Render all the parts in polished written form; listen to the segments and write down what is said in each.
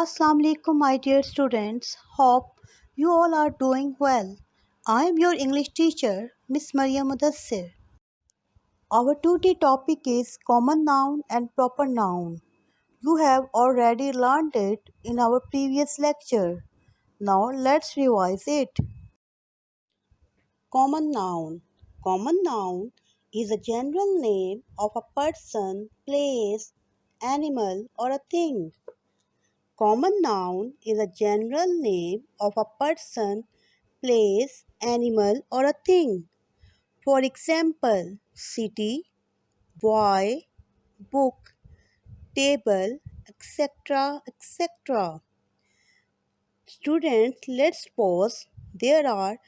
Assalamu alaikum, my dear students. Hope you all are doing well. I am your English teacher, Miss Maria Mudassir. Our today topic is common noun and proper noun. You have already learned it in our previous lecture. Now let's revise it. Common noun. Common noun is a general name of a person, place, animal, or a thing. Common noun is a general name of a person, place, animal, or a thing. For example, city, boy, book, table, etc. etc. Students, let's pause. There are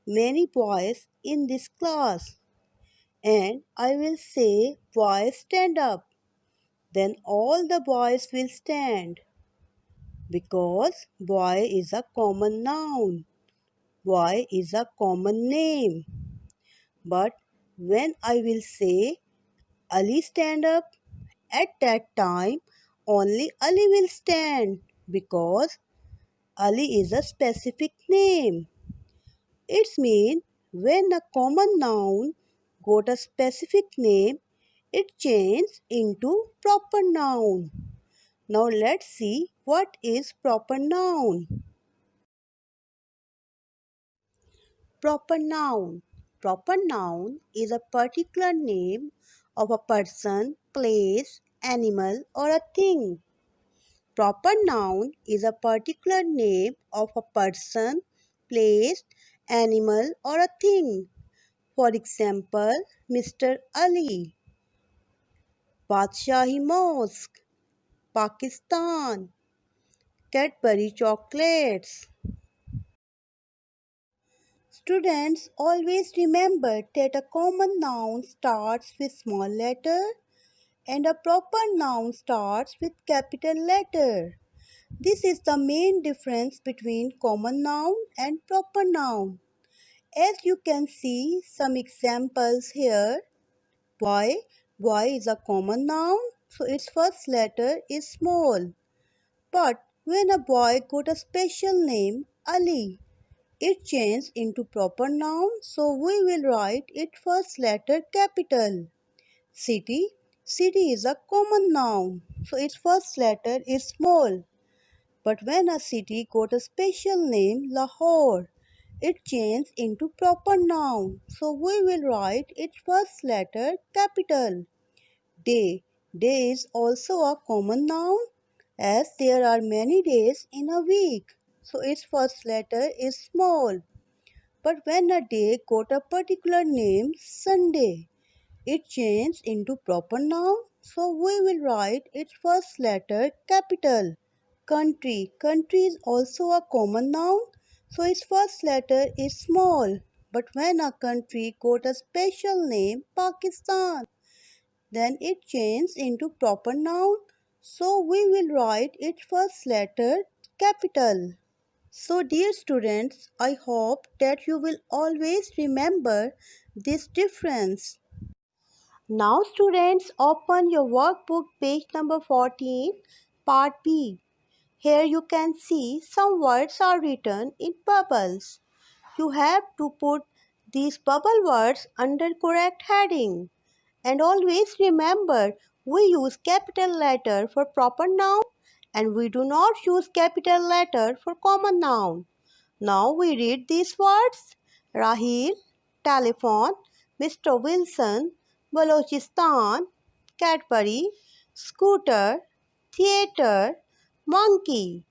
many boys in this class, and I will say, boys stand up. Then all the boys will stand because boy is a common noun. Boy is a common name. But when I will say Ali stand up, at that time only Ali will stand because Ali is a specific name. It means when a common noun got a specific name, it changes into proper noun. Now let's see what is proper noun. Proper noun. Proper noun is a particular name of a person, place, animal, or a thing. Proper noun is a particular name of a person, place, animal, or a thing. For example, Mr. Ali, Badshahi Mosque, Pakistan, Cadbury chocolates. Students, always remember that a common noun starts with small letter and a proper noun starts with capital letter. This is the main difference between common noun and proper noun. As you can see some examples here, boy, boy is a common noun, so its first letter is small. But when a boy got a special name, Ali, it changed into proper noun, so we will write its first letter capital. City, city is a common noun, so its first letter is small. But when a city got a special name, Lahore, it changed into proper noun, so we will write its first letter capital. Day, day is also a common noun as there are many days in a week, so its first letter is small. But when a day got a particular name, Sunday, it changed into proper noun, so we will write its first letter capital. Country, country is also a common noun, so its first letter is small. But when a country got a special name, Pakistan, then it changed into proper noun, so we will write its first letter capital. So dear students, I hope that you will always remember this difference. Now students, open your workbook page number 14, part B. Here you can see some words are written in bubbles. You have to put these bubble words under correct heading. And always remember, we use capital letter for proper noun and we do not use capital letter for common noun. Now we read these words. Rahil, telephone, Mr. Wilson, Balochistan, Cadbury, scooter, theater, monkey,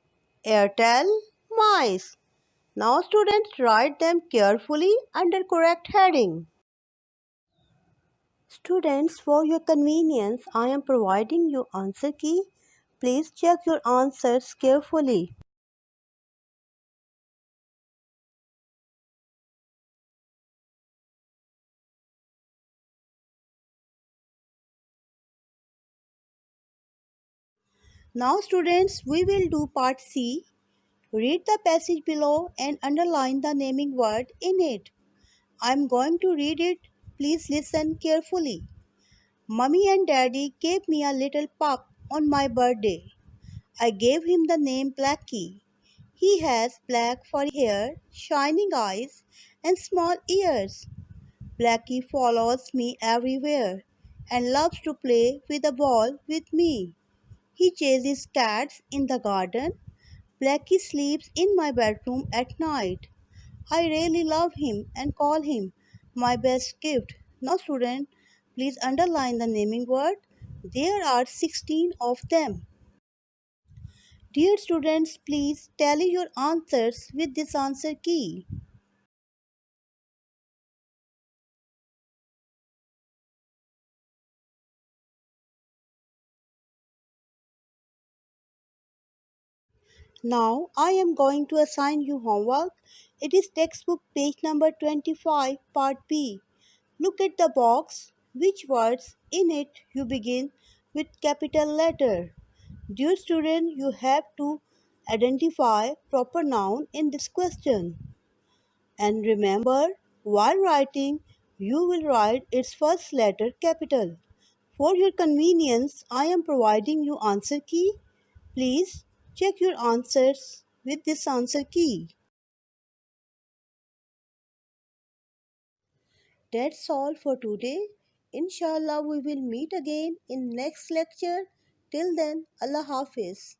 Airtel, mice. Now students write them carefully under correct heading. Students, for your convenience, I am providing you answer key. Please check your answers carefully. Now students, we will do part C. Read the passage below and underline the naming word in it. I am going to read it. Please listen carefully. Mummy and Daddy gave me a little pup on my birthday. I gave him the name Blackie. He has black furry hair, shining eyes, and small ears. Blackie follows me everywhere and loves to play with a ball with me. He chases cats in the garden. Blackie sleeps in my bedroom at night. I really love him and call him my best gift. Now, student, please underline the naming word. There are 16 of them. Dear students, please tally your answers with this answer key. Now I am going to assign you homework. It is textbook page number 25, part B. Look at the box. Which words in it you begin with capital letter? Dear student, you have to identify proper noun in this question. And remember, while writing, you will write its first letter capital. For your convenience, I am providing you answer key. Please check your answers with this answer key. That's all for today. Inshallah, we will meet again in next lecture. Till then, Allah Hafiz.